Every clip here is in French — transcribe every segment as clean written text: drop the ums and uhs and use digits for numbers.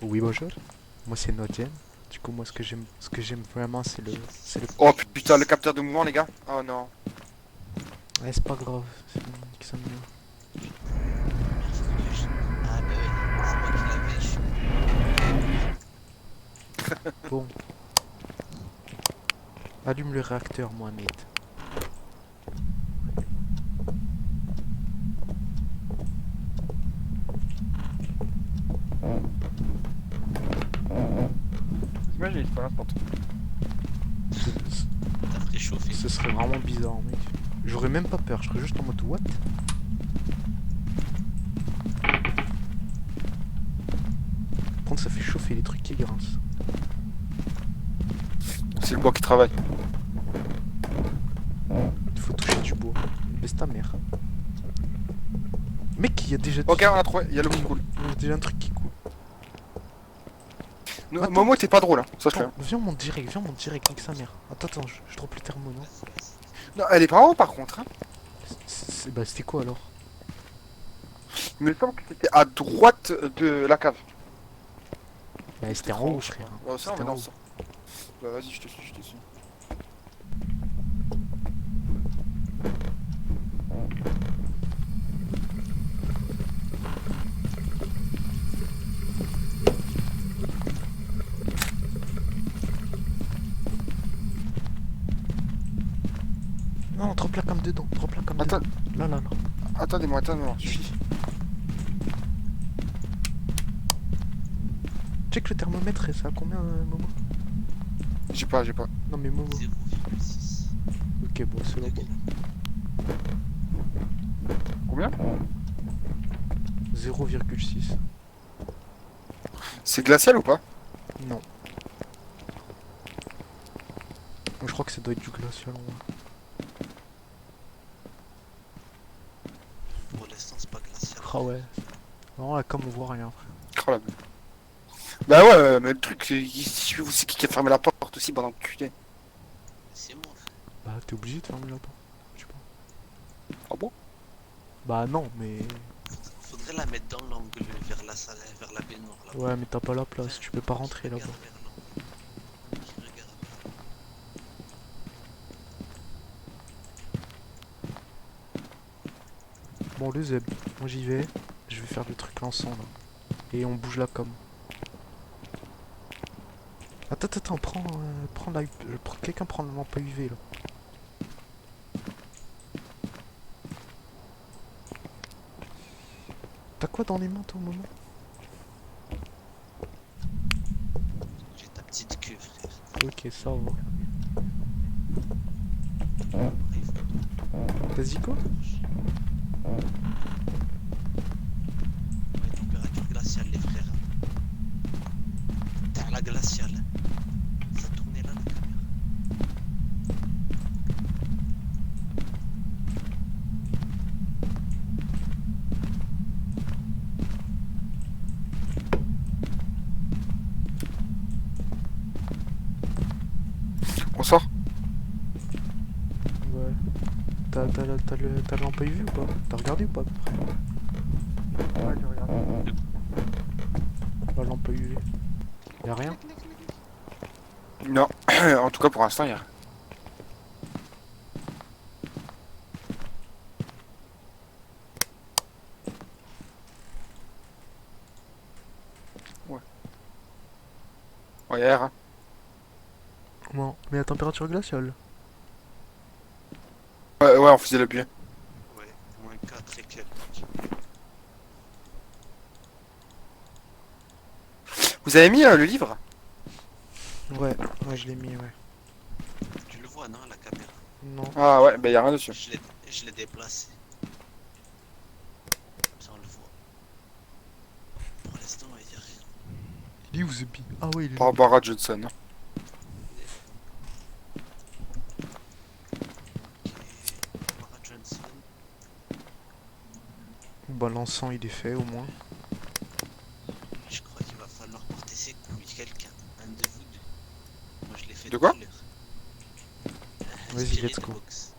Oui, bonjour. Moi, c'est Nodjen. Du coup, moi, ce que j'aime vraiment, c'est le. Oh putain, le capteur de mouvement, les gars. Oh non. Ouais, c'est pas grave. C'est bon, nique sa mère. Première fois que je... Ah bah oui, c'est moi qui l'avais, je suis con. Bon, allume le réacteur, Mohamed. T'imagines, c'est pas n'importe. Ce, ce- T'as préchauffé. ce serait vraiment bizarre, mec. J'aurais même pas peur. Je serais juste en mode what? Par contre, ça fait chauffer les trucs qui grincent. C'est le bois qui travaille. Il faut toucher du bois. Baisse ta mère. Mec, il y a déjà, Ok, on a trouvé, il y a le cool. il y a déjà un truc qui coule. Attends. Momo, t'es pas drôle, hein. Sache-le. Attends, viens, monte direct, nique sa mère. Attends, je drop le thermo, non? Non, elle est pas en haut par contre, hein. Bah, c'était quoi alors? Il me semble que c'était à droite de la cave. Bah, c'était en haut, frère. Oh, ça, on C'était va en dans haut. ça. Bah, vas-y, je te suis, je te suis. Non, drop la cam dedans, drop la cam Attends, dedans. Là, là, là. attendez-moi. Ici. Check le thermomètre et ça a combien, Momo? J'ai pas. Non, mais Momo. 0,6. Ok, bon, c'est là-bas. Combien? 0,6. C'est glacial ou pas? Non. Je crois que ça doit être du glacial en vrai. Pour l'instant, c'est pas glacial. Ah ouais. Non, la cam, on voit rien, frère. Oh la merde. Bah ouais, mais le truc, c'est qui a fermé la porte aussi pendant que tu es. C'est moi, frère. Bah, t'es obligé de fermer la porte. Je sais pas. Ah bon? Bah, non, mais. Faudrait la mettre dans l'angle vers la salle, vers la baignoire là. Ouais, mais t'as pas la place. Tu peux pas rentrer là-bas. Regarde vers l'angle. Qui regarde vers l'angle. Bon, le Zeb, moi j'y vais. Je vais faire le truc lançant là. Et on bouge la com. Attends, prends la. Quelqu'un prend la lampe à UV là. T'as quoi dans les mains toi au moment? J'ai ta petite queue, frère. Ok, ça va. Bref, T'as dit quoi? ouais, température glaciale, les frères. T'as la glaciale. Ça tournait là, la caméra. On sort? Ouais. T'as la lampe à UV ou pas? T'as regardé ou pas? Ouais, je regarde. La lampe à UV. Y'a rien? Non, en tout cas pour l'instant, il y a. Ouais. Ouais, y a rien. Non, mais à température glaciale. Ouais, on faisait le bien. Ouais, moins 4 et quelques. Vous avez mis le livre? Ouais, je l'ai mis, ouais. Tu le vois, non, la caméra? Non. Ah ouais, bah y a rien dessus. Je l'ai déplacé. Comme ça, on le voit. Pour l'instant, il n'y a rien. Il est où The Bee? Ah ouais, il est là. Barbara Johnson. Ok, Barbara Johnson. Bah l'encens il est fait au moins. Je crois qu'il va falloir porter ses couilles, quelqu'un. Un de vous deux. Moi, je l'ai fait De tout à quoi? l'heure. Vas-y, Inspiré let's de go. boxe.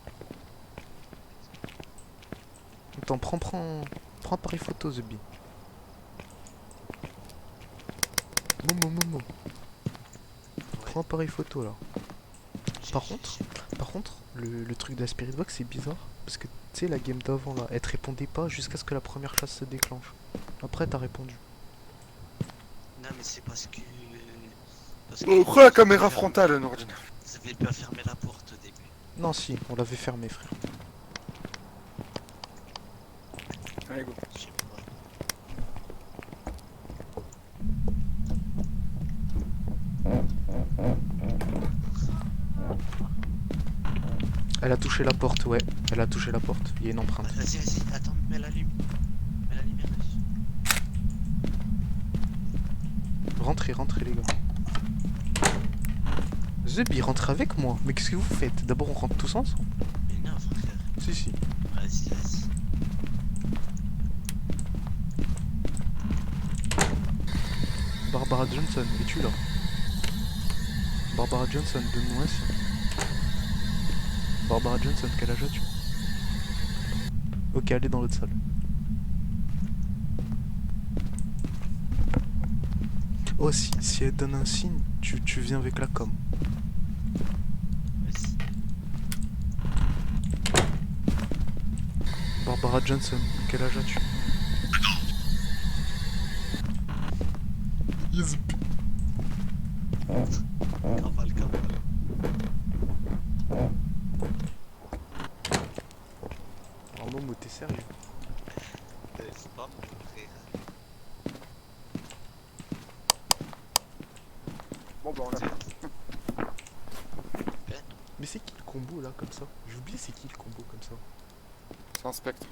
Attends, prends appareil photo The Bee. Momo. Prends appareil photo là. J'ai- Par j'ai- contre, le truc de la Spirit Box c'est bizarre. Parce que tu sais, la game d'avant là, elle te répondait pas jusqu'à ce que la première chasse se déclenche. Après, t'as répondu. Non, mais c'est parce que. Pourquoi la caméra frontale, Nourdine? Vous avez pas fermé la porte au début. Non, si, on l'avait fermé, frère. Allez, go. Je sais pas. Elle a touché la porte, ouais. Elle a touché la porte. Il y a une empreinte. Vas-y, attends, mets la lumière. Mets la lumière dessus. Rentrez, les gars. Zebi, rentre avec moi. Mais qu'est-ce que vous faites? D'abord, on rentre tous ensemble. Mais non, frère. Si. Vas-y. Barbara Johnson, es-tu là? Barbara Johnson, donne-nous un signe. Barbara Johnson, quel âge as-tu? Ok, allez dans l'autre salle. Oh, si elle donne un signe, tu viens avec la com. Vas-y. Barbara Johnson, quel âge as-tu? Yes. Cavale. Oh Momo, t'es sérieux? C'est pas mon frère. Bon, bah, on l'a fait. Mais c'est qui le combo là, comme ça? J'ai oublié c'est qui le combo comme ça. C'est un spectre.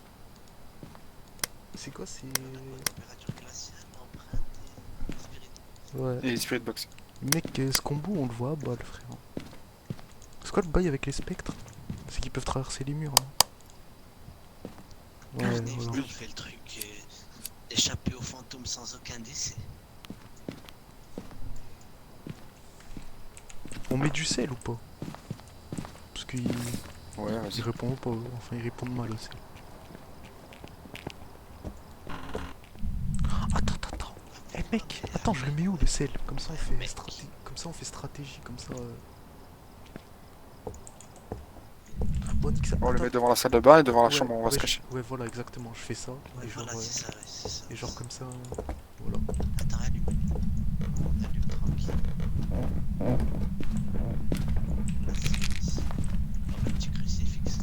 C'est quoi, c'est... Température glaciale, empreinte et spirit. Ouais. Et Spirit Box. Mec, ce combo, on le voit à bas, le frère. C'est quoi le bail avec les spectres? C'est qu'ils peuvent traverser les murs, hein. Ouais, Carnet, voilà. on fait le truc. Échapper aux fantômes sans aucun décès. On met du sel ou pas? Parce qu'ils Ouais, vas-y. ils répondent pas, enfin ils répondent mal au sel. Attends. Eh mec, attends, je le mets où le sel? Comme ça on fait Mec. stratégie, comme ça. Bon, nique ça. On le Attends. met devant la salle de bain et devant la Ouais, chambre où on va se ouais, cacher. Ouais, voilà, exactement, je fais ça. Ouais, Et genre, voilà, c'est ça. et genre comme ça, voilà. Attends, allume. On allume tranquille. Vas-y. Oh, le petit crucifix.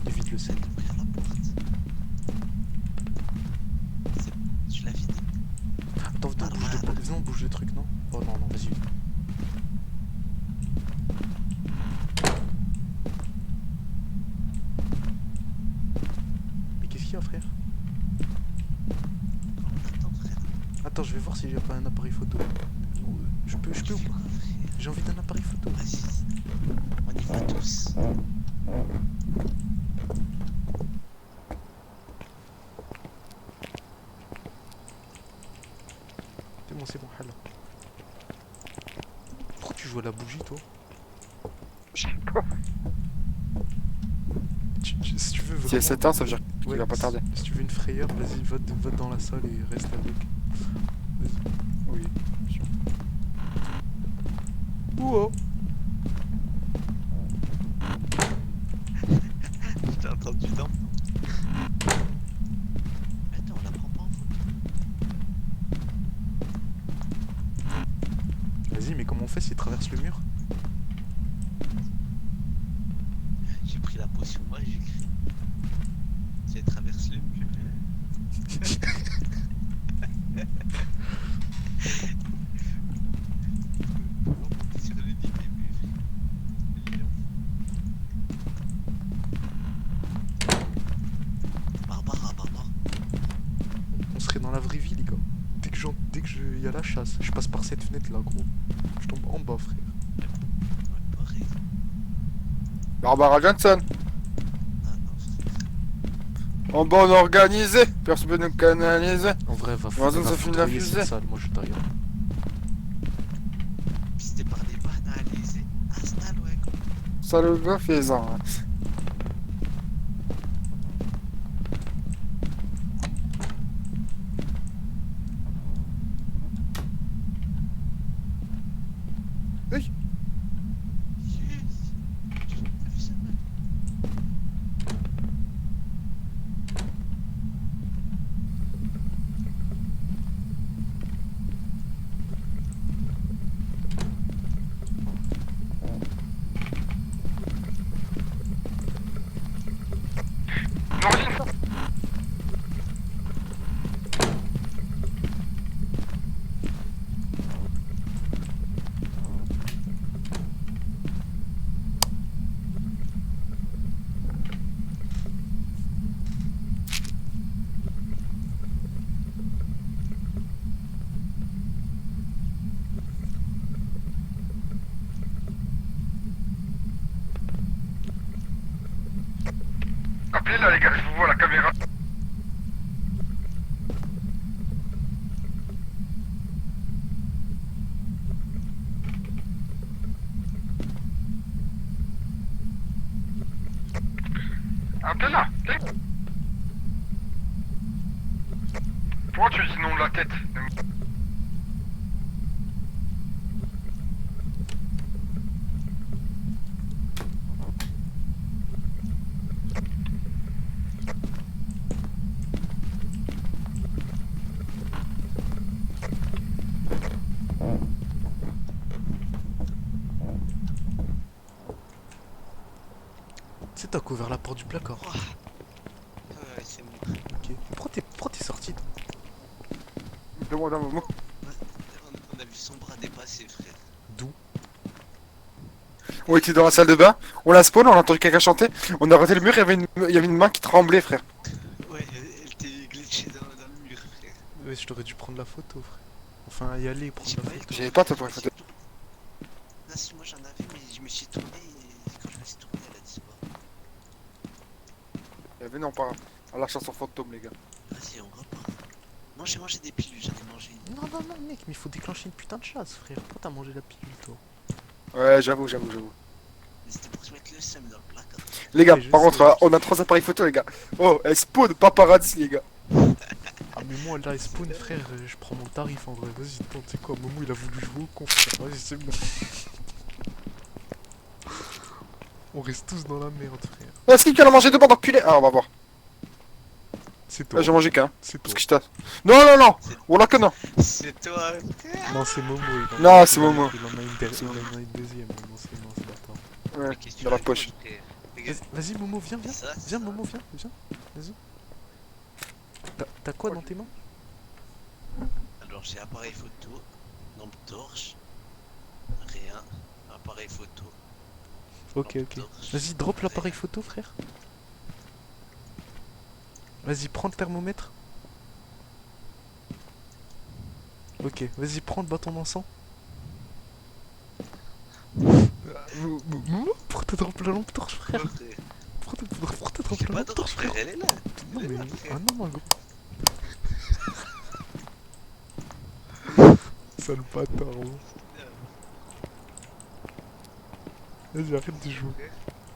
Évite le sel. Ouvrir la porte. Tu l'as vidé. Attends, viens, on bouge de truc, non? Oh non, vas-y. Mais qu'est-ce qu'il y a, frère? Attends, frère. Attends, je vais voir si j'ai pas un appareil photo. Je peux ou Tu fais pas? quoi, frère? J'ai envie d'un appareil photo. Vas-y. On y va tous. C'est bon, hala. Pourquoi tu joues à la bougie, toi? Je sais pas. Si tu veux vraiment... Si elle s'éteint, ça veut dire qu'il Ouais, va pas tarder. Si tu veux une frayeur, vas-y, va dans la salle et reste avec. Vas-y. Oui. Ouah. J'ai entendu dans. Attends, on la prend pas en photo. Vas-y, mais comment on fait s'il traverse le mur? J'ai pris la potion magique. Si elle traverse le mur. Sur le lit des murs. Barbara. On serait dans la vraie vie, les gars. Dès que y a la chasse, je passe par cette fenêtre là, gros. Je tombe en bas, frère. Ouais, pareil. Barbara Johnson. Non, En bande organisée. Personne peut nous canaliser. En vrai, va Dans une va zone de la foudroyer fusée. cette salle, moi je t'arrive. pisté par des banalisés. Installe, ouais, quoi. Ça le gars faisant. Restez là les gars, je vous vois à la caméra. Ah t'es là, t'es... Pourquoi tu dis non de la tête? Tu sais, t'as couvert la porte du placard. Ouais, c'est bon. Ok. Pourquoi t'es sorti? Demande un moment. On a vu son bras dépasser, frère. D'où? On était dans la salle de bain, on la spawn, on a entendu quelqu'un chanter, on a raté le mur, il y avait une main qui tremblait, frère. Ouais, elle t'est glitchée dans le mur, frère. Ouais, je t'aurais dû prendre la photo, frère. Enfin, y aller, prendre J'ai la pas photo. eu J'avais pas ta photo. Là, si moi j'en avais, mais je me suis tourné et quand je me suis tourné, elle a disparu. Il y avait non pas à la chanson fantôme, les gars. Vas-y, on repart. Moi j'ai mangé des pilules, j'en ai mangé une. Non, non, non, mec, mais il faut déclencher une putain de chasse, frère. Pourquoi t'as mangé la pilule, toi? Ouais, j'avoue. Mais c'était pour se mettre le seum dans le placard. Les gars, Ouais, je par sais. contre, on a 3 appareils photo, les gars. Oh, spawn, paparazzi, les gars. Ah, mais moi, là, spawn, frère, je prends mon tarif en vrai. Vas-y, attends, tu sais quoi, Momo, il a voulu jouer au con, frère. Vas-y, c'est bon. On reste tous dans la merde, frère. Est-ce qu'il y en a mangé deux bandes d'enculés? Ah, on va voir. C'est toi. Ah, j'ai mangé qu'un. C'est toi. Parce que je tasse. Non. Oh là que non. C'est toi, frère. Non, c'est Momo. Non, c'est Momo. Il en a une, il en a une deuxième. Non, c'est bâtard. Ouais, Mais qu'est-ce que tu dans la racontes, poche. frère? Regarde, Vas-y, Momo, viens. ça, Viens, ça. Momo, viens. Vas-y. T'as quoi dans tes mains? Alors j'ai appareil photo, lampe torche, rien, appareil photo. Ok, lampe ok. torche, Vas-y, drop rien. l'appareil photo, frère. Vas-y, prends le thermomètre. Ok, vas-y, prends le bâton d'encens. Pourquoi t'as drop la lampe torche, frère? Ouais, frère. Pourquoi t'as drop J'ai la pas lampe de torche, frère, frère? elle est là. Non, Elle est mais. là, frère. Ah non, gros. Sale bâtard, gros. Vas-y, arrête de jouer.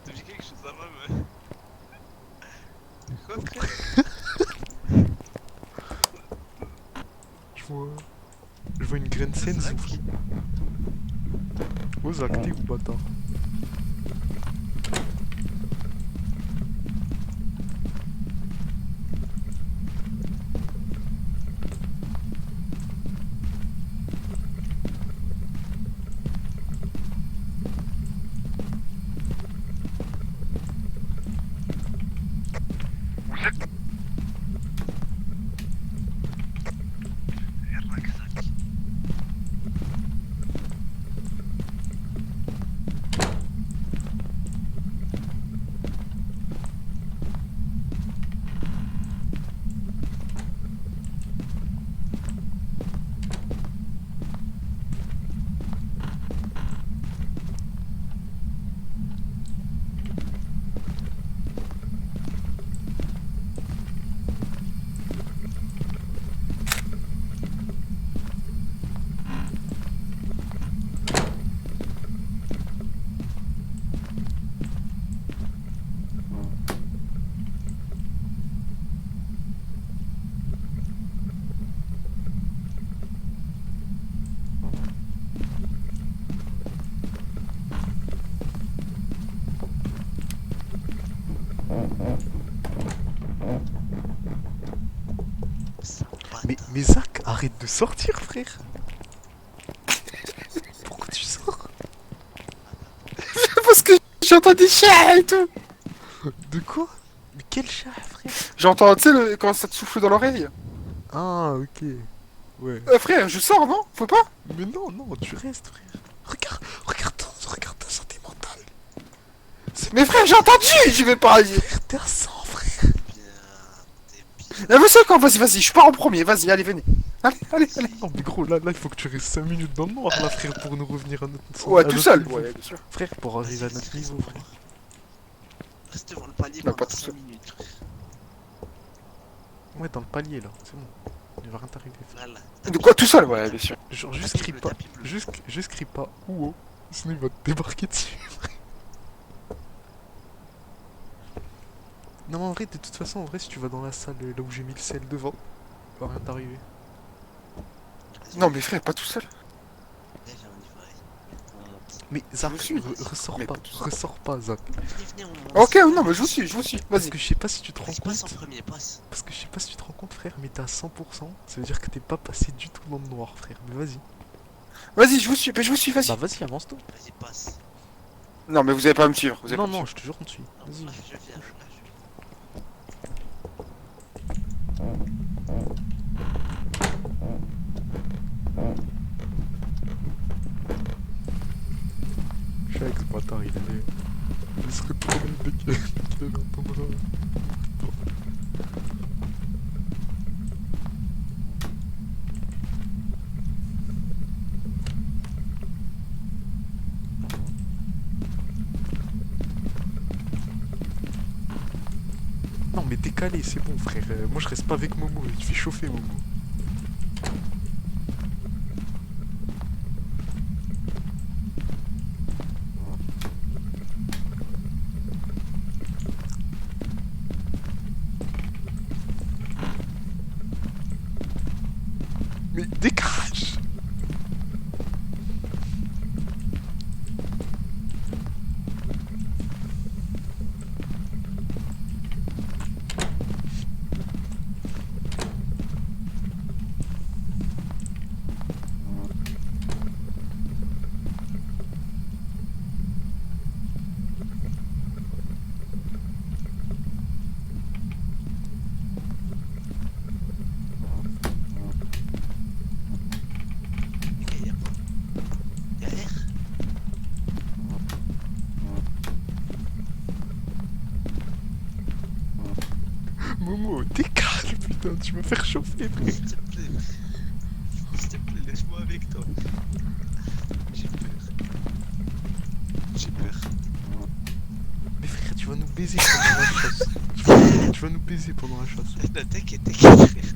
T'as vu quelque chose à ma main? Quoi, frère? Je vois une graine senzu. Zach. Oh, Zach, t'es où, bâtard? Vous êtes... Zach. Mais Zach, arrête de sortir, frère. Pourquoi tu sors? Parce que j'entends des chiens et tout. De quoi? Mais quel chat, frère? J'entends, tu sais, quand ça te souffle dans l'oreille. Ah, ok. Ouais. Frère, je sors, non? Faut pas? Mais non, tu restes, frère. Regarde ta santé mentale. Mais frère, j'ai entendu, j'y vais pas. Frère, t'es à 100, frère. Bien, t'es bien. Mais c'est quand? Vas-y, je pars en premier, vas-y, allez, venez. Allez. Non, mais gros, là, il faut que tu restes 5 minutes dans le noir, là, frère, pour nous revenir à notre Ouais, à tout notre seul. niveau. Ouais, bien sûr. Frère, pour arriver à Vas-y, notre vas-y, niveau, vas-y. frère. reste devant le palier Bah, pendant pas tout 5 seul. minutes. Ouais, dans le palier là, c'est bon. Il va rien t'arriver. Voilà. De quoi tout seul? Ouais, bien sûr. Genre, Tapis juste crie bleu, pas. tapis bleu. Juste crie pas. Ouh oh. Sinon, il va te débarquer dessus. Non, mais en vrai, de toute façon, en vrai, si tu vas dans la salle là où j'ai mis le sel devant, il va rien t'arriver. Non, mais frère, pas tout seul. Déjà, on y va. On monte. Mais Zach, vous suis. ressors Mais pas. pas tout seul. Ressors pas, Zach. Venez, on monte. Ok, non, mais je vous suis, je vous suis. Parce Vas-y. que je sais pas si tu te rends Vas-y, passe en compte. premier, passe. Parce que je sais pas si tu te rends compte, frère, mais t'es à 100%. Ça veut dire que t'es pas passé du tout dans le noir, frère. Mais vas-y. Vas-y, je vous suis, je vous suis, vas-y. Bah, vas-y, avance-toi. Vas-y, passe. Non, mais vous allez pas à me suivre. Vous allez Non, pas me non, suivre. je te jure qu'on te suit. Non, Vas-y. là, je viens, là, je viens. Je suis avec ce bâtard, il se retourne dès qu'il entendra. Non mais décalé, c'est bon frère. Moi je reste pas avec Momo, tu fais chauffer Momo. Mais dégage! Ok, y'a quoi? Y'a R? Momo, dégage putain, tu me faire chauffer frère. S'il te plaît. S'il te plaît, laisse-moi avec toi. J'ai peur. J'ai peur. Mais frère, tu vas nous baiser pendant la chasse. Tu vas nous baiser pendant la chasse. Non, t'inquiète, t'inquiète, frère.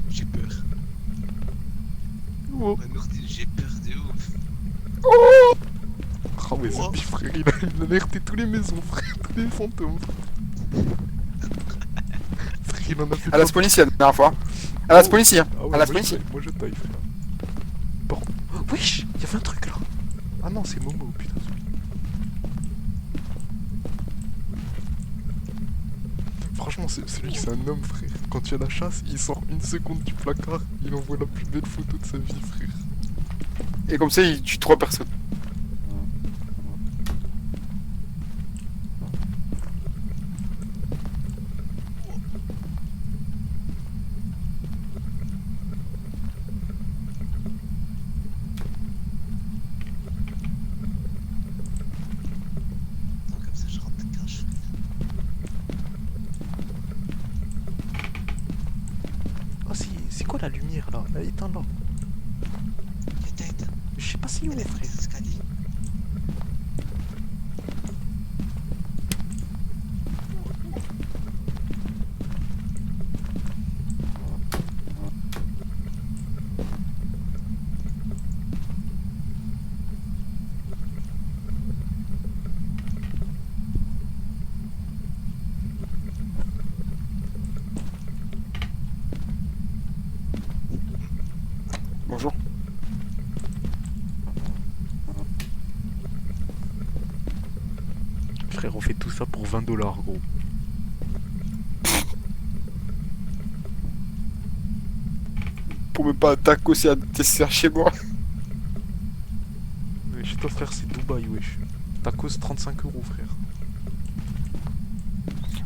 J'ai peur. Oh, Manourdi, j'ai peur de ouf. oh mais c'est pire frère, il a alerté tous les maisons frère, tous les fantômes frère. Frère, il en a fait À la pas- spawn ici la dernière fois. À la spawn ici, hein. Ah ouais, À la moi, spawn je ici. taille, moi je taille frère. Bon. Oh, wesh, il y avait un truc là. Ah non, c'est Momo, putain. Franchement, celui c'est un homme frère. Quand tu as la chasse, il sort une seconde du placard, il envoie la plus belle photo de sa vie frère. Et comme ça, il tue 3 personnes. Attends, comme ça, je rentre cache. Oh, c'est quoi la lumière là? Éteins là. Éteins, éteins. Je sais pas si où Elle est frère. des escaliers. Bonjour. Frère, on fait tout ça pour 20 $, gros. Pour même pas attaquer aussi un dessert chez moi. Mais chez toi frère, c'est Dubaï, wesh. Ta cause 35 €, frère.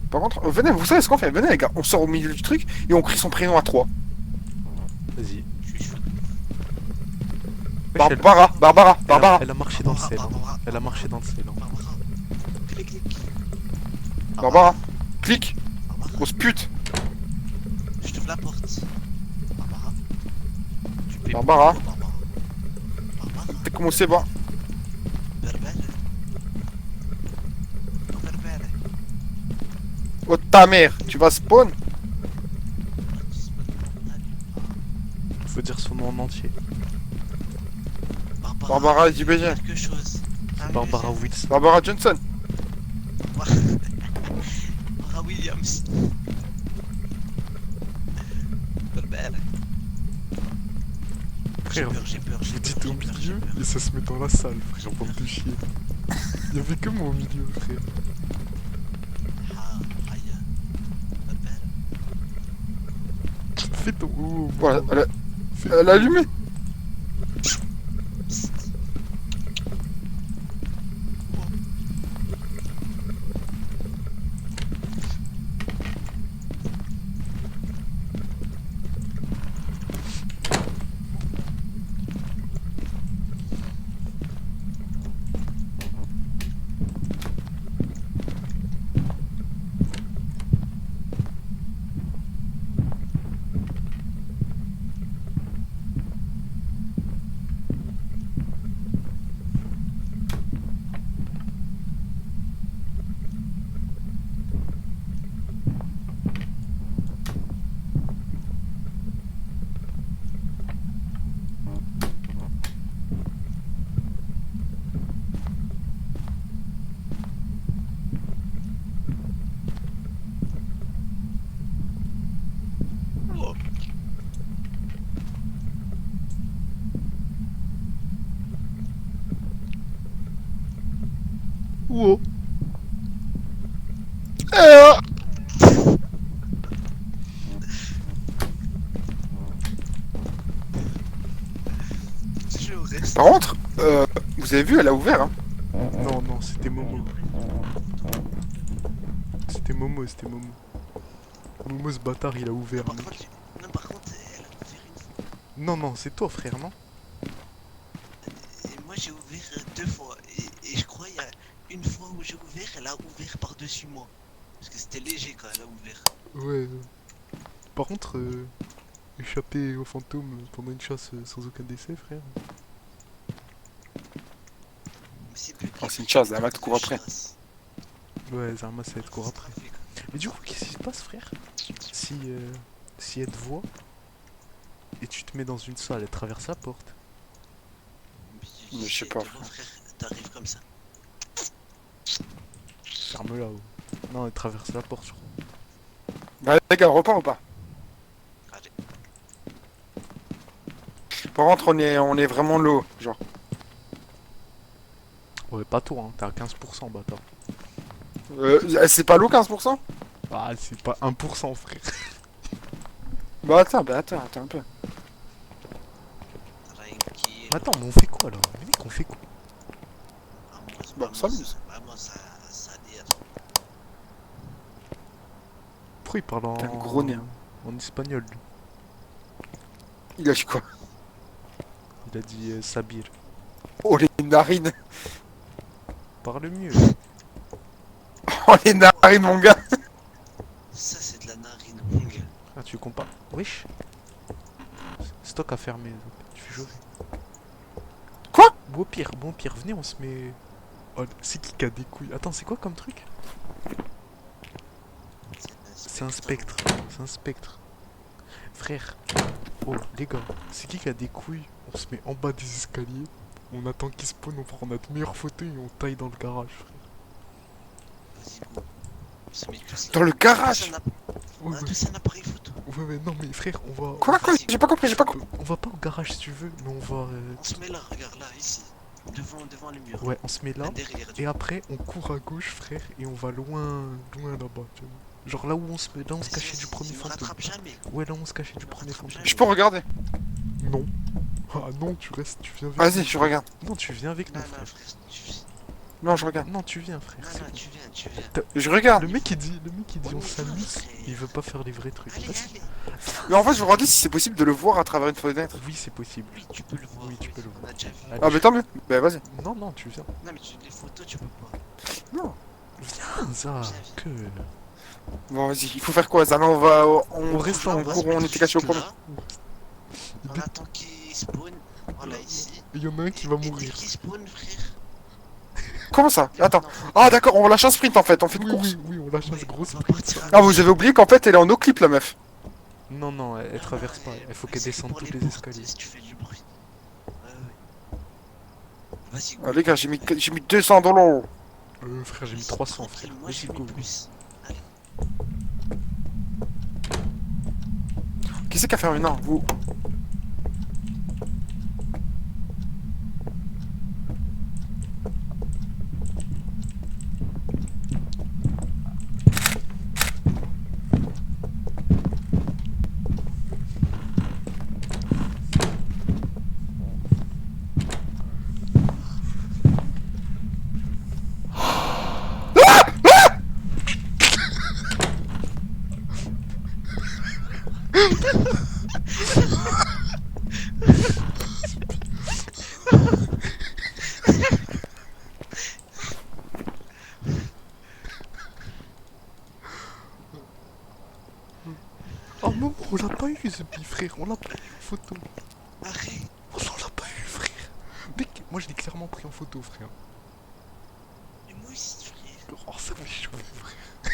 Par contre, venez, vous savez ce qu'on fait? Venez les gars, on sort au milieu du truc et on crie son prénom à 3. Vas-y. Je suis chaud. Wesh, Barbara. elle a marché dans le sel. hein. Barbara, Elle a marché dans le sel. hein. Barbara. Clic, clic. Barbara, clique, Barbara. grosse pute. Je t'ouvre la porte. Barbara. Tu paies Barbara. pour Barbara. Barbara. T'as commencé, bon. Berbere. Oh, berbere. Oh ta mère, tu vas spawn? Faut dire son nom en entier. Barbara JBG. Quelque chose. Barbara Wilson. Barbara Johnson. Barbara Williams. Berbere. J'ai Frère, peur, j'ai peur, vous j'ai dites peur, au j'ai peur, j'ai milieu peur. et ça se met dans la salle, frère, bande de chier. Il y avait que moi au milieu, frère. Ah, aïe. Berbere. Fais ton. Oh, Voilà, maman. elle a allumé. Psst. Oh. Wow. Je reste. Par contre, vous avez vu, elle a ouvert, hein. Non, non, c'était Momo. C'était Momo, c'était Momo. Momo, ce bâtard, il a ouvert, Par mec. contre, non, par contre, elle a ouvert une fois. Non, non, c'est toi, frère, non? Et moi, j'ai ouvert deux fois. Et je crois qu'il y a une fois où j'ai ouvert, elle a ouvert par-dessus moi. Parce que c'était léger quand elle a ouvert. Ouais. Par contre, échapper au fantôme pendant une chasse sans aucun décès, frère. Mais c'est plus Oh, c'est une chasse, la mec court après. chasse. Ouais, Zarma, ça va être court après. Trafic. Mais du coup, qu'est-ce qui se passe, frère? Si elle te voit et tu te mets dans une salle, elle traverse la porte. Mais je sais pas, Devant, frère, t'arrives comme ça. Ferme-la. Oh. Non, elle traverse la porte, je crois. Bah, les gars, on repart ou pas? Allez. Par contre, on est vraiment low, genre. Ouais, pas toi, hein, t'es à 15%, bâtard. C'est pas low 15%? Ah, c'est pas 1%, frère. Bah, attends un peu. Tranquille. Attends, mais on fait quoi, là? Mec, on fait quoi? Bah, on s'amuse. Vamos a dire. Pourquoi il parle T'es un gros nez, hein. en espagnol? Lui. Il a dit quoi? Il a dit Sabir. Oh, les narines. Parle mieux. Oh, les narines, mon gars. Ça, c'est de la narine, mon gars. Ah, tu compares. Wesh. Stock à fermer. Tu fais chauffer. Quoi? Bon pire, venez, on se met. Oh, c'est qui a des couilles? Attends, c'est quoi comme truc? C'est un spectre. C'est un spectre. Frère. Oh, les gars, c'est qui a des couilles? On se met en bas des escaliers. On attend qu'il spawn, on prend notre meilleure photo et on taille dans le garage, frère. Vas-y, go. On se met tous là. Dans le garage. Ouais, On a tous un appareil photo. ouais, non, mais frère, on va. Quoi? J'ai pas compris. On va pas au garage si tu veux, mais on va. On se met là, regarde là, ici. Devant le mur. Ouais, on se met là. Derrière. Et après, on court à gauche, frère, et on va loin là-bas, tu vois. Genre là où on se met, là on se Vas-y, cachait du vas-y, premier il me fantôme. rattrape jamais. Ouais, là on se cachait du Il me premier rattrape fantôme. jamais. Je peux regarder. Non. Ah non, tu restes, tu viens avec Vas-y, nous. je regarde. Non, tu viens avec nous, Non, non, frère. frère. Non, je regarde. Non, tu viens, frère. Non, c'est non, bon. tu viens. Je regarde. Le mec il dit on Ouais, s'amuse, frère. il veut pas faire les vrais trucs. Allez, Vas-y. allez. Mais en fait, je me demandais si c'est possible de le voir à travers une fenêtre. Oui, c'est possible. Oui, tu peux le voir. Oui, tu peux le On a déjà vu. Allez, Ah, mais tant mieux. Bah, vas-y. Non, non, tu viens. Non, mais les photos, tu peux pas. Non. Viens, ça, que... Bon, vas-y. Il faut faire quoi, Zana? On va. On reste court, en on était caché au premier. On attend qu'il spawn. Voilà, ici. Il y en a un qui va Et mourir. qui spawn, frère? Comment ça? Attends. Non, faut- Ah d'accord, on lâche un sprint en fait, on fait une Oui, course. oui, oui, on lâche un Ouais, gros on va sprint. partir à Ah, vous avez oublié qu'en fait elle est en no-clip la meuf. Non, non, elle traverse pas. Il faut qu'elle c'est descende pour tous les portes, escaliers. Si tu fais du bruit. Ouais, ouais. Vas-y, go. Ah, les gars, j'ai mis 200 $. Frère, j'ai mis 300, frère. Tranquille, moi Vas-y, j'ai go. mis plus. Allez. Qui c'est qui a fermé? Non, vous. Oh non, on l'a pas eu, ce petit frère. On l'a pas eu en photo. Arrête. Oh non, on l'a pas eu, frère. Mec, moi je l'ai clairement pris en photo, frère. Mais moi aussi, frère. Oh, ça fait chaud, frère.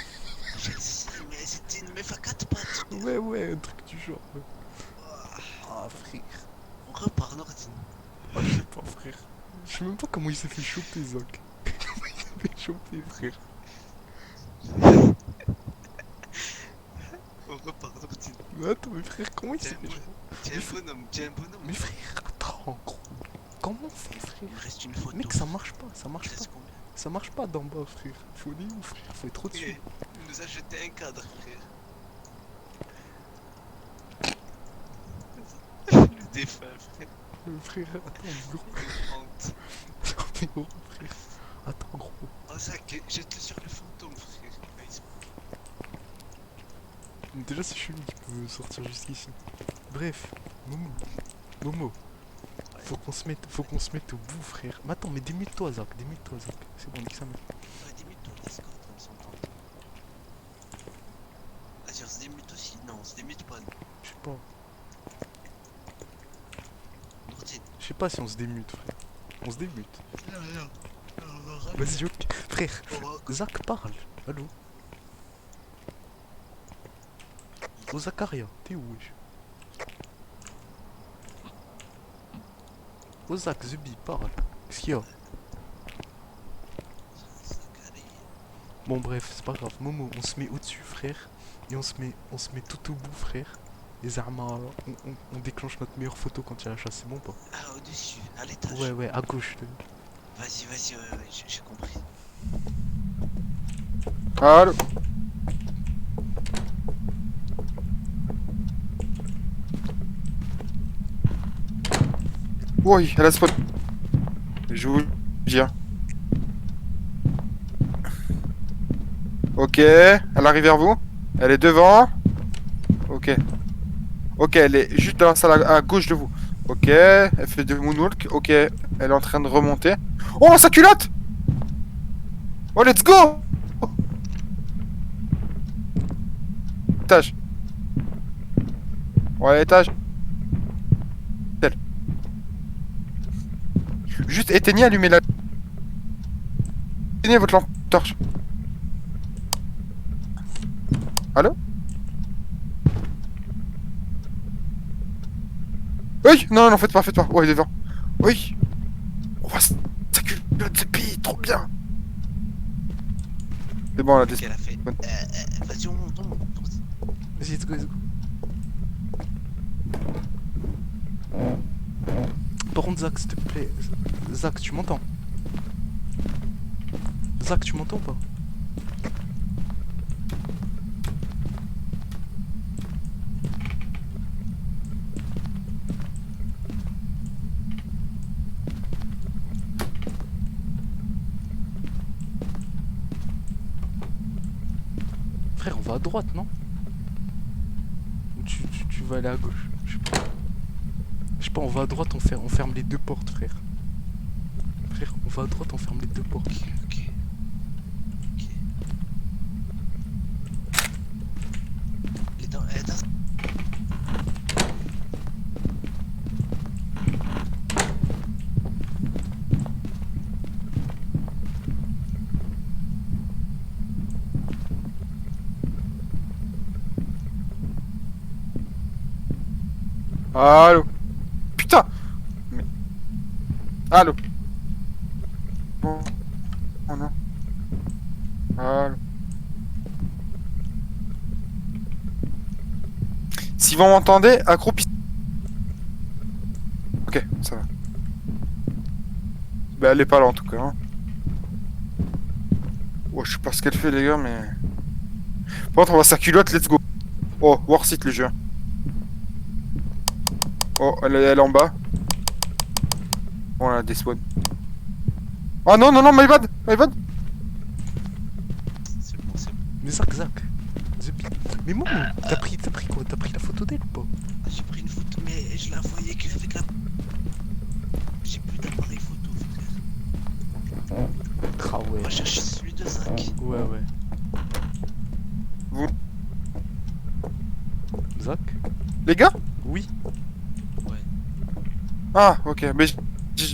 Je sais, mais c'était une meuf à 4 pattes. Ouais, ouais, un truc du genre. Ouais. Ah, frère. On repart, Nordine. Oh, je sais pas, frère. Je sais même pas comment il s'est fait choper, Zach. Comment il s'est fait choper, frère. On repart, Nordine. Mais attends, mais frère, comment il s'est Tiens, fait choper? tiens un bonhomme, tiens un bonhomme. Mais frère, attends, gros. Comment on fait, Il frère? me reste une photo. Mec, ça marche pas, ça marche Il pas. reste combien? Ça marche pas d'en bas, frère. Faut aller où, frère? Faut être au-dessus. Il nous a jeté un cadre, frère. Le défunt, frère. Frère, attends, gros. Honte. Attends, mais gros, frère. Attends, gros. Oh, Zach, jette-le sur le fantôme, frère. Ouais, Déjà, c'est chelou qu'il peut sortir jusqu'ici. Bref, Momo. Momo. Faut qu'on se mette au bout, frère. Mais attends, mais démute-toi, Zach. Démute-toi, Zach. C'est bon, nique sa mère. Ouais, démute-toi, Discord, on s'entend. Vas-y, on se démute aussi. Non, on se démute pas, nous. Je sais pas. Nordine. Je sais pas si on se démute, frère. On se démute. Non, non. Vas-y, ok. Frère, Oh, Zach parle. Allô? Oh, Zacharia, t'es où, wesh? Oh, Zach, Zubi, parle. Qu'est-ce qu'il y a? Bon, bref, c'est pas grave. Momo, on se met au-dessus, frère. Et on se met tout au bout, frère. Et Zarma, on déclenche notre meilleure photo quand il y a la chasse, c'est bon ou pas? Ah, au-dessus, à l'étage. Ouais, ouais, à gauche. Vas-y, vas-y, ouais, j'ai compris. Allô? Oui, elle a spot. Je vous dis. Hein. Ok, elle arrive vers vous. Elle est devant. Ok. Ok, elle est juste dans la salle à gauche de vous. Ok, elle fait de moonwalk. Ok, elle est en train de remonter. Oh, sa culotte! Oh, let's go! Étage. Ouais, étage. Juste éteignez, allumez la... Éteignez votre lampe torche. Allô? Oui! Non, non, faites pas, faites pas. Ouais, il est devant. Oui! On va sa culotte, c'est pire, trop bien! C'est bon, là, Qu'est-ce qu'elle a fait? Vas-y, on monte, on monte. Vas-y, let's go, let's go. Par contre, Zach, s'il te plaît. Zach, tu m'entends? Zach, tu m'entends ou pas? Frère, on va à droite, non? Ou tu vas aller à gauche? Je sais pas. Je sais pas, on va à droite, on ferme les deux portes, frère. Frère, on va à droite, on ferme les deux portes. Ok, ok. Ok. Elle est dans... Allô. Putain. Mais... Allô. Bon. Oh non. Allô. Si vous m'entendez, accroupissez. Ok, ça va. Bah elle est pas là en tout cas. Hein. Oh, je sais pas ce qu'elle fait les gars, mais... Par contre on va sa culotte, let's go. Oh, Warsit le jeu. Oh, elle est en bas. Oh, elle a des spawns. Oh non, non, non, my bad, my bad. C'est bon, c'est bon. Mais Zach, mais moi, t'as pris quoi? T'as pris la photo d'elle ou pas? Ah, j'ai pris une photo, mais je la voyais qu'avec la... J'ai plus d'appareil photo, frère. Ah ouais. On va chercher celui de Zach. Ouais, ouais. Vous, Zach? les gars? Oui. Ouais. Ah, ok, mais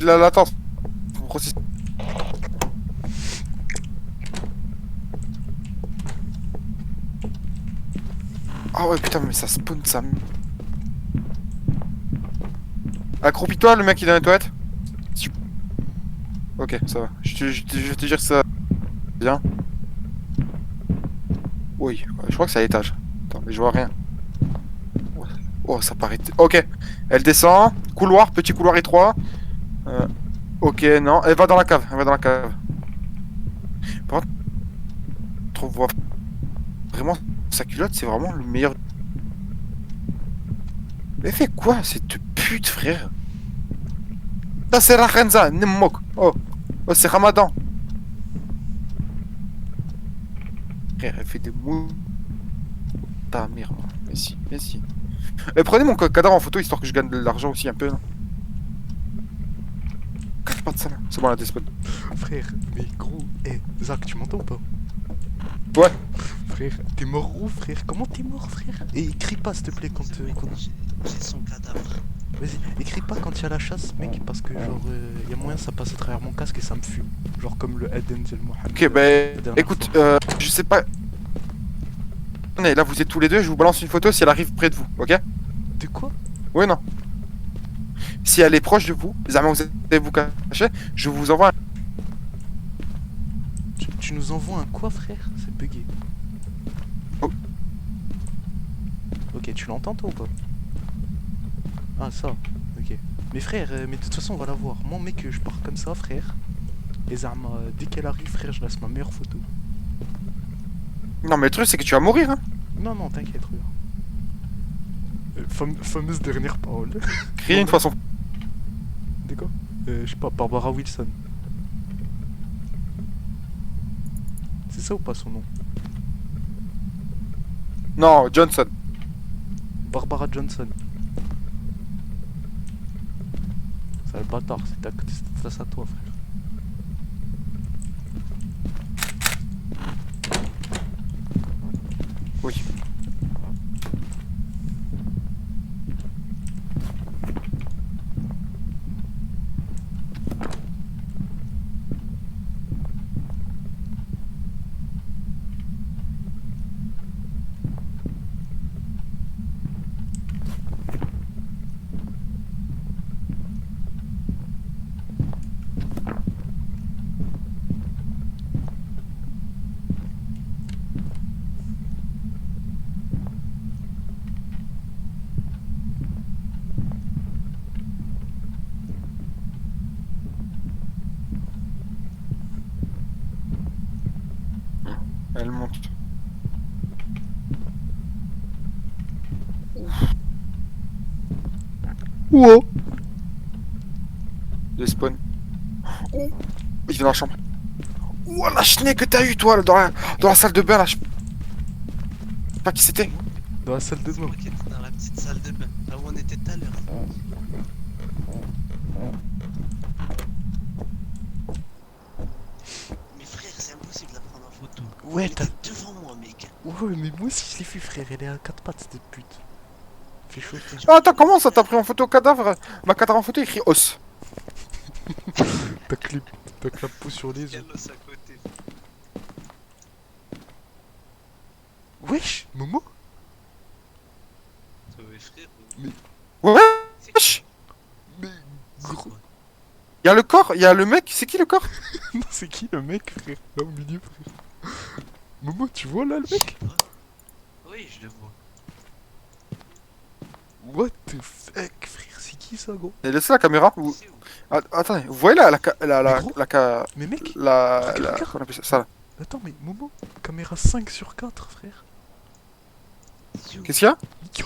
la latence. Faut grossir. Ah ouais, putain, mais ça spawn ça. Accroupis-toi, le mec qui est dans les toilettes. Ok, ça va. Je vais te dire que ça. Bien. Oui, je crois que c'est à l'étage. Attends, mais je vois rien. Oh, ça paraît. Ok, elle descend. Couloir, petit couloir étroit. Ok, non, elle va dans la cave. Elle va dans la cave. Par contre, on voit vraiment sa culotte, c'est vraiment le meilleur. Mais fait quoi cette pute, frère? Ça c'est la Renza, Nemmok. Oh, oh c'est Ramadan. Frère, elle fait des mots. Ta mère, moi. Mais si, mais si. Prenez mon cadavre en photo histoire que je gagne de l'argent aussi un peu. Là. Pas de ça là. C'est bon, la despawn. Frère, mais gros, Zach, tu m'entends ou pas? Ouais. Frère, t'es mort où, frère? Comment t'es mort, frère? Et écris pas, s'il te plaît, quand... J'ai son cadavre. Vas-y, écris pas quand il y a la chasse, mec, parce que, genre, y a moyen ça passe à travers mon casque et ça me fume. Genre comme le Eden Zel Mohamed. Ok, bah, écoute, je sais pas... Là, vous êtes tous les deux, je vous balance une photo si elle arrive près de vous, ok? De quoi? Ouais, non. Si elle est proche de vous, les amis, vous allez vous cacher, je vous envoie un... Tu nous envoies un quoi, frère? C'est bugué. Oh. Ok, tu l'entends, toi, ou pas? Ah, ça, ok. Mais frère, mais de toute façon, on va la voir. Moi, mec, je pars comme ça, frère. Et Zama, dès qu'elle arrive, frère, je laisse ma meilleure photo. Non, mais le truc, c'est que tu vas mourir, hein. Non, non, t'inquiète, regarde. Fameuse dernière parole. Crier une façon. De quoi? Je sais pas, Barbara Wilson. C'est ça ou pas son nom? Non, Johnson. Barbara Johnson. C'est le bâtard, c'est face à toi, frère. Oui. Elle monte. Wow. Le spawn. Oh, il est dans la chambre. Oh, la chenille que t'as eu, toi, là, dans la salle de bain, là. Je sais pas qui c'était. Dans la salle de C'est bain. moi qui étais dans la petite salle de bain, là où on était tout à l'heure. Mais frère, c'est impossible de la prendre en photo. Ouais, Elle t'as... était devant moi, mec. Ouais, mais moi aussi je l'ai vu, frère. Elle est à quatre pattes, cette pute. Fais chaud, frère. Ah, attends, comment ça t'as pris en photo cadavre? Ma cadavre en photo écrit os. T'as que la peau sur les yeux. Quel os à côté. Wesh, Momo? Ouais, frère. Ouais. y a le corps, il y a le mec, c'est qui le corps? Non, c'est qui le mec, frère? Là au milieu, frère. Momo, tu vois là le Je sais mec? pas. Oui, je le vois. What the fuck, frère? C'est qui ça, gros? Et laissez la caméra. Vous... C'est où? Ah, attendez, vous voyez là, Mais gros, la, mais mec, la, regarde. comment on appelle ça, là. attends, mais Momo, caméra 5/4, frère. C'est où? Qu'est-ce qu'il y a? Yo,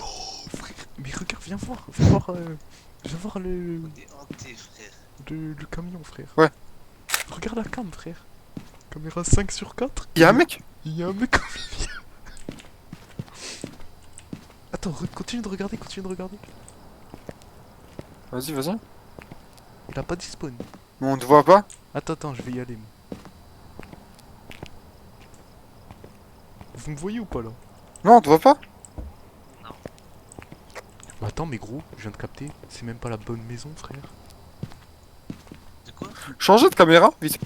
frère. Mais regarde, viens voir le, On est hanté, frère. le camion, frère. Ouais. Regarde la cam, frère. Caméra 5/4. Il y a un mec? Il y a un mec au milieu. Attends, continue de regarder, Vas-y, vas-y. Il a pas dit spawn. Mais on te voit pas? Attends, je vais y aller, moi. Vous me voyez ou pas là? Non, on te voit pas? Non. Bah attends, mais gros, je viens de capter. C'est même pas la bonne maison, frère. De quoi? Changez de caméra, vite.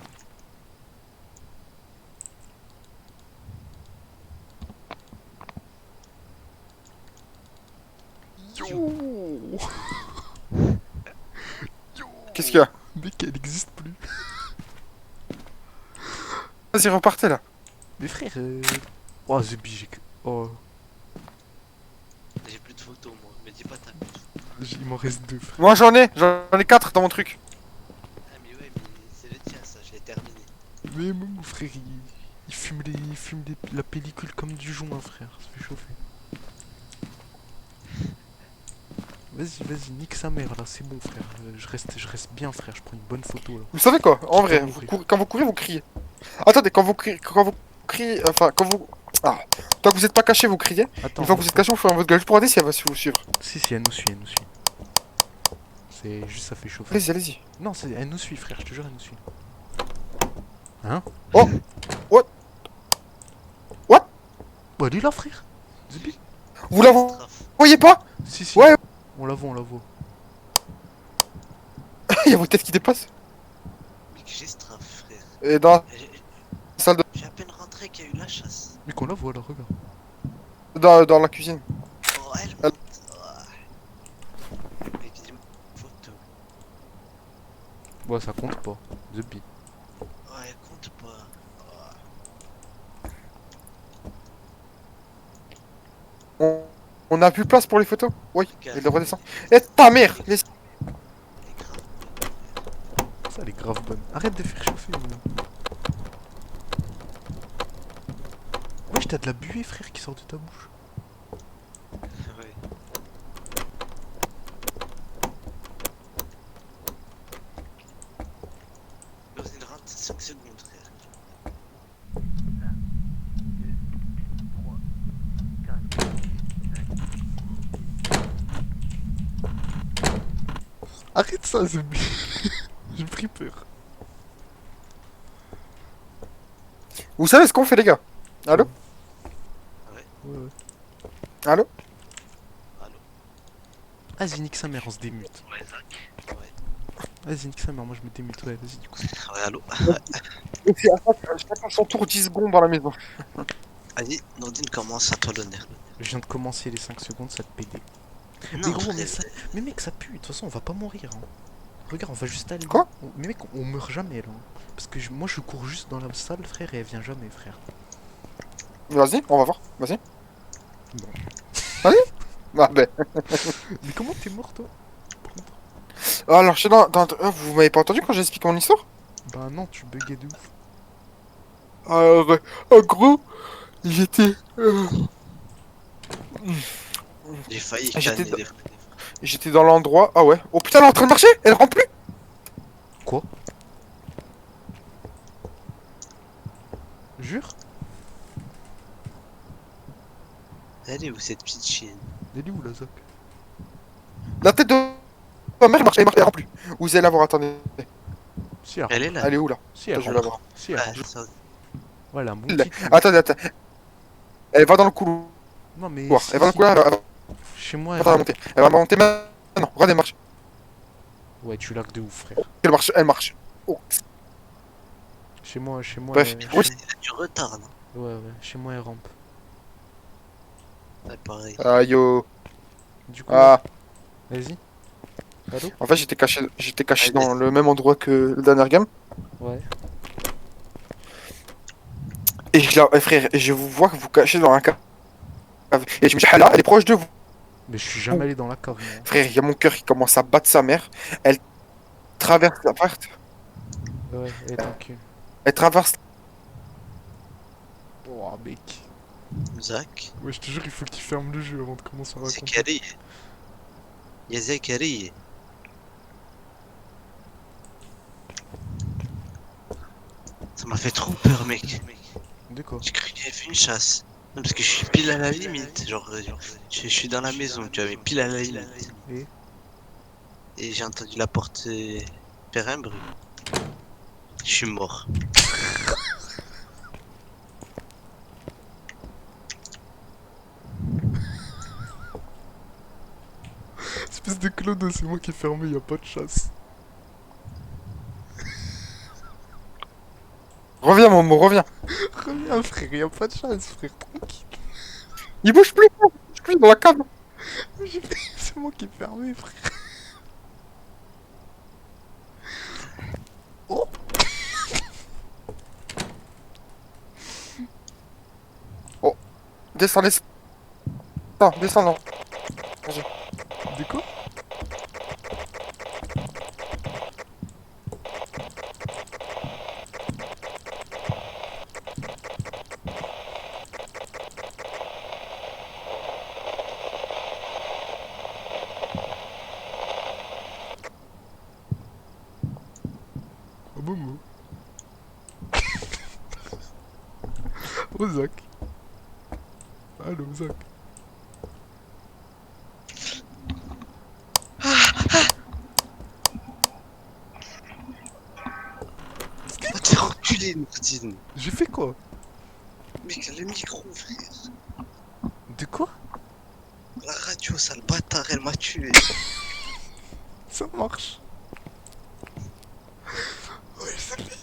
Yo. Qu'est-ce qu'il y a? Mec, elle existe plus. Vas-y, repartez là. Mais frère, Oh, The Bee, Oh, J'ai plus de photos, moi. Me dis pas t'as plus de photos. il m'en reste 2, frère. Moi j'en ai 4 dans mon truc. Ah, mais ouais, mais c'est le tien, ça. Je l'ai terminé. Mais mon frère, il fume la pellicule comme du joint, frère. Ça fait chauffer. Vas-y, nique sa mère là, c'est bon, frère. Je reste bien, frère. Je prends une bonne photo là. Vous savez quoi? En vrai, pas vous mourir. quand vous courez, vous criez. Attendez, quand vous criez, enfin, quand vous... Ah, tant que vous êtes pas caché, vous criez. Attends, Une fois que vous êtes caché, vous faites votre gueule juste pour regarder si elle va vous suivre. Si, elle nous suit, C'est juste, ça fait chauffer. Allez-y, allez-y. Non, elle nous suit, frère, je te jure, elle nous suit. Hein? Oh! What? What? Bah, elle est là, frère. The Bee. Vous la Straf. voyez pas? Si. Ouais. On la voit. Il y a vos têtes qui dépassent. Mais que j'ai straf, frère. Et dans la J'ai salle de... j'ai à peine rentré qu'il y a eu la chasse. Mais qu'on la voit là, regarde. dans la cuisine. Oh, elle Elle- monte. Oh. Mec, dis-moi une photo. Ouais, ça compte pas. The Bee. Ouais, compte pas. Oh. On a plus de place pour les photos? Oui, Regarde. il redescend. Et ta mère! Laisse... Elle est grave. Ça, elle est grave bonne. Arrête de faire chauffer. Wesh, t'as de la buée, frère, qui sort de ta bouche. Ouais. Dans une 25 secondes, frère. Arrête ça, The Bee. J'ai pris peur. Vous savez ce qu'on fait, les gars? Allô? Ouais. Allô? Allô? Vas-y, nique sa mère, on se démute. Ouais, Zach. Ouais. Vas-y, nique sa mère, moi je me démute. Ouais, vas-y, du coup. Ouais, allô? Et c'est à chacun son tour 10 secondes dans la maison. Vas-y, Nordine commence, à toi l'honneur. Je viens de commencer les 5 secondes, ça te pédait. Non, Mais gros, frère, mais mec, ça pue. De toute façon, on va pas mourir. Hein. Regarde, on va juste aller. Quoi? Mais mec, on meurt jamais là. Parce que moi, je cours juste dans la salle, frère, et elle vient jamais, frère. Vas-y, on va voir. Vas-y. Bon. Vas-y. Ah ben. Mais comment t'es mort, toi? Par contre. Alors, je suis vous m'avez pas entendu quand j'ai expliqué mon histoire? Bah non, tu buguais de ouf. Alors, en gros, j'étais... j'ai failli J'étais canner dans- des J'étais dans l'endroit... Ah ouais. Oh putain, elle est en train de marcher. Elle rentre plus. Quoi? Jure? Elle est où cette petite chienne? Elle est où la Zach? La tête de ma mère, elle rentre plus. Vous allez la voir, attendez. Si, elle Elle est là. Elle est où là? Si, elle Je vais la voir. Si, elle Ouais, rentre. ça- Voilà, mon Là. petit. Attendez. Elle va dans le couloir. Non, mais. Elle va dans le couloir, elle va Chez moi, elle va monter. Elle va monter maintenant. Regarde, elle marche. Ouais, tu lags de ouf, frère. Elle marche. Oh. Chez moi, Bref, chez ouais, moi- Il a du retard, non? Ouais, chez moi, elle rampe. Ouais, pareil. Ah yo. Du coup, Ah. vas-y. Allô? En fait, j'étais caché Allez. dans le même endroit que le dernier game. Ouais. Et frère, je vous vois que vous cachez dans un cave. Et je me dis, ah là, elle est proche de vous. Mais je suis jamais allé dans la cave, moi. Frère, il y a mon cœur qui commence à battre sa mère. Elle traverse la porte. Ouais, et tranquille. Elle traverse. Oh, mec. Zach, Ouais, je te jure, il faut qu'il ferme le jeu avant de commencer à c'est raconter. Kari. Y'a Zakari. Ça m'a fait trop peur, mec. De quoi? J'ai cru qu'il avait fait une chasse. Non, parce que je suis pile à la limite. Genre, je suis dans la maison, tu vois, mais pile à la limite. Et? Et j'ai entendu la porte faire un bruit. Je suis mort. Espèce de clodo, c'est moi qui ai fermé, y a pas de chasse. Reviens, Momo, reviens. Reviens, frère, y a pas de chasse, frère, tranquille. Il bouge plus dans la cave. C'est moi qui ai fermé, frère. Oh! Descends, descends. Non, descends, non. De quoi? Oh, Momo. Oh, Zach. Allô, Zach. Ah, t'es enculé, Nourdine. J'ai fait quoi? Mec, le micro, frère. De quoi? La radio, sale bâtard, elle m'a tué. Ça marche. Oui, c'est lui.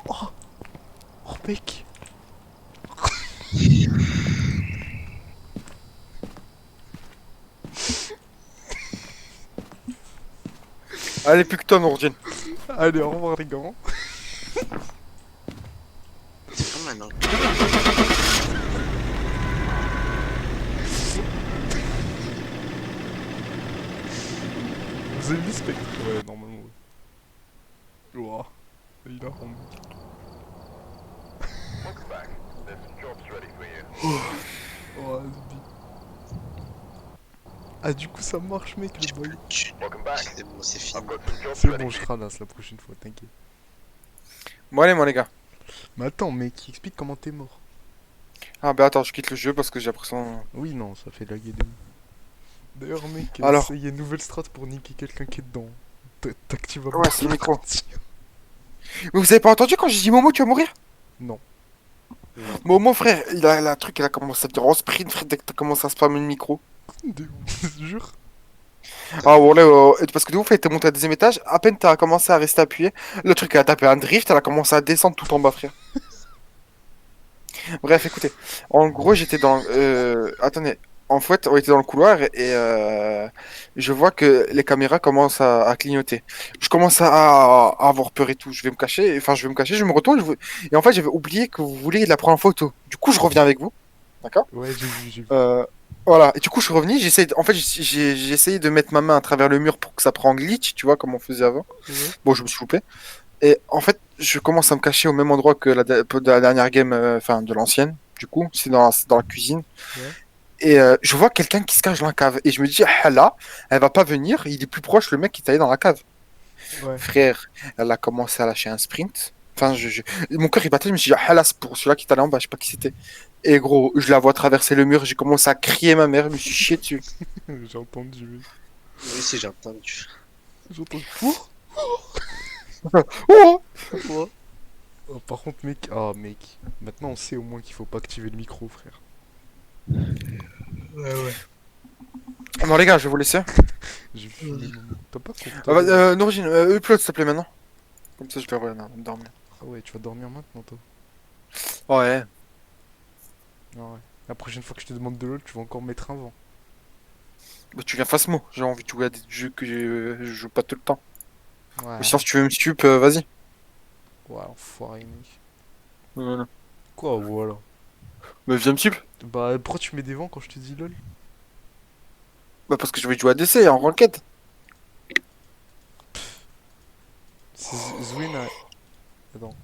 Oh! Oh, mec. Allez, plus que toi, Nourdine. Allez, au revoir, les gars. C'est comme un enculé. Vous avez vu Spectre? Ouais, normalement, ouais. Ouah. Il a honte. Oh, Asbi. Ah, du coup, ça marche, mec, J'ai le bail. plus de thunes. C'est bon, c'est fini. C'est bon, je ramasse la prochaine fois, t'inquiète. Bon, allez, moi, les gars. Mais attends, mec, explique comment t'es mort. Ah, bah attends, je quitte le jeu parce que j'ai l'impression. Oui, non, ça fait laguer de ouf. D'ailleurs, mec, Alors. ça y est, nouvelle strat pour niquer quelqu'un qui est dedans. T'actives Ouais, c'est le micro. Mais vous avez pas entendu quand j'ai dit Momo, tu vas mourir? Non. Momo, frère, il a commencé à dire en sprint, frère, dès que t'as commencé à spammer le micro. De ouf, je te jure. Ah, bon, là, parce que de ouf, elle était montée à deuxième étage, à peine t'as commencé à rester appuyé, le truc a tapé un drift, elle a commencé à descendre tout en bas, frère. Bref, écoutez, en gros, j'étais dans. Attendez, en fait, on était dans le couloir et je vois que les caméras commencent à clignoter. Je commence à avoir peur et tout. Je vais me cacher, enfin, je vais me cacher, je me retourne, et en fait, j'avais oublié que vous vouliez la prendre en photo. Du coup, je reviens avec vous, d'accord? Ouais, j'ai vu, j'ai vu. Voilà, et du coup, je suis revenu, en fait, j'ai essayé de mettre ma main à travers le mur pour que ça prenne glitch, tu vois, comme on faisait avant. Ouais. Bon, je me suis loupé. Et en fait, je commence à me cacher au même endroit que de la dernière game, enfin de l'ancienne, du coup, c'est dans la cuisine. Ouais. Et je vois quelqu'un qui se cache dans la cave. Et je me dis, ah là, elle va pas venir, il est plus proche, le mec qui est allé dans la cave. Ouais. Frère, elle a commencé à lâcher un sprint. Enfin, mon cœur il battait, je me suis dit, ah là, c'est pour celui-là qui est allé en bas, je sais pas qui c'était. Et gros, je la vois traverser le mur, j'ai commencé à crier ma mère, je me suis chié dessus. J'ai entendu, oui. Oui, si, j'ai entendu. J'ai entendu. Oh! Oh. Oh, par contre, mec, ah, mec, maintenant on sait au moins qu'il faut pas activer le micro, frère. Ouais, ouais. Bon, les gars, je vais vous laisser. J'ai fini. T'as pas compris? Norigine, upload s'il te plaît maintenant. Comme ça, je vais dormir. Ah ouais, tu vas dormir maintenant, toi. Ouais. Ah ouais. La prochaine fois que je te demande de l'autre, tu vas encore mettre un vent. Bah, tu viens face moi. J'ai envie de jouer à des jeux que je joue pas tout le temps. Ouais. Ou sinon, si tu veux me stup, vas-y. Ouais, enfoiré, mec. Voilà. Quoi, voilà. Bah, viens me stup. Bah, pourquoi tu mets des vents quand je te dis lol? Bah, parce que je vais jouer à DC en ranked. C'est Zwin. Attends.